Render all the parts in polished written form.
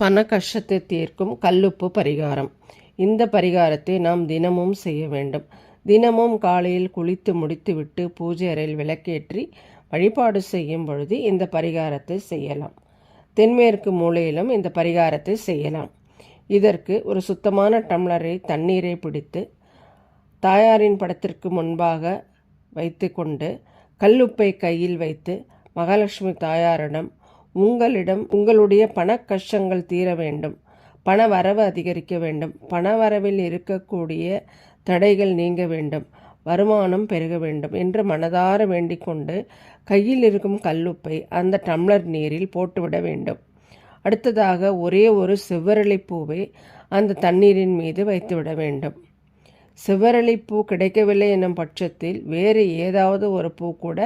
பண கஷ்டத்தை தீர்க்கும் கல்லுப்பு பரிகாரம். இந்த பரிகாரத்தை நாம் தினமும் செய்ய வேண்டும். தினமும் காலையில் குளித்து முடித்துவிட்டு பூஜை அறையில் விளக்கேற்றி வழிபாடு செய்யும் பொழுது இந்த பரிகாரத்தை செய்யலாம். தென்மேற்கு மூலையிலும் இந்த பரிகாரத்தை செய்யலாம். இதற்கு ஒரு சுத்தமான டம்ளரை தண்ணீரை பிடித்து தாயாரின் படத்திற்கு முன்பாக வைத்து கொண்டு கல்லுப்பை கையில் வைத்து மகாலட்சுமி தாயாரிடம் உங்களுடைய பண கஷ்டங்கள் தீர வேண்டும், பண வரவு அதிகரிக்க வேண்டும், பண வரவில் இருக்கக்கூடிய தடைகள் நீங்க வேண்டும், வருமானம் பெருக வேண்டும் என்று மனதார வேண்டிக் கொண்டு கையில் இருக்கும் கல்லுப்பை அந்த டம்ளர் நீரில் போட்டுவிட வேண்டும். அடுத்ததாக ஒரே ஒரு செவ்வரளிப்பூவை அந்த தண்ணீரின் மீது வைத்துவிட வேண்டும். செவ்வரளிப்பூ கிடைக்கவில்லை என்னும் பட்சத்தில் வேறு ஏதாவது ஒரு பூ கூட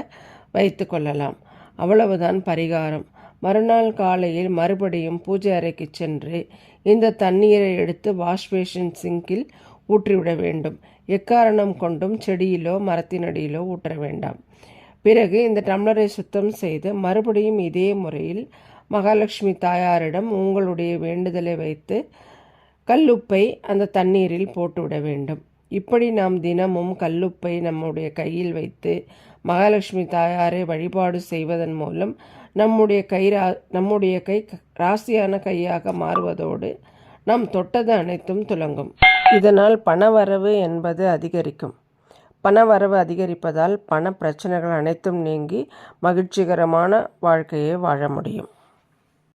வைத்து கொள்ளலாம். அவ்வளவுதான் பரிகாரம். மறுநாள் காலையில் மறுபடியும் பூஜை அறைக்கு சென்று இந்த தண்ணீரை எடுத்து வாஷ்பேஷன் சிங்கில் ஊற்றிவிட வேண்டும். எக்காரணம் கொண்டும் செடியிலோ மரத்தினடியிலோ ஊற்ற வேண்டாம். பிறகு இந்த டம்ளரை சுத்தம் செய்து மறுபடியும் இதே முறையில் மகாலட்சுமி தாயாரிடம் உங்களுடைய வேண்டுதலை வைத்து கல்லுப்பை அந்த தண்ணீரில் போட்டுவிட வேண்டும். இப்படி நாம் தினமும் கல்லுப்பை நம்முடைய கையில் வைத்து மகாலட்சுமி தாயாரை வழிபாடு செய்வதன் மூலம் நம்முடைய கை ராசியான கையாக மாறுவதோடு நாம் தொட்டது அனைத்தும் துலங்கும். இதனால் பணவரவு என்பது அதிகரிக்கும். பணவரவு அதிகரிப்பதால் பண பிரச்சனைகள் அனைத்தும் நீங்கி மகிழ்ச்சிகரமான வாழ்க்கையை வாழ முடியும்.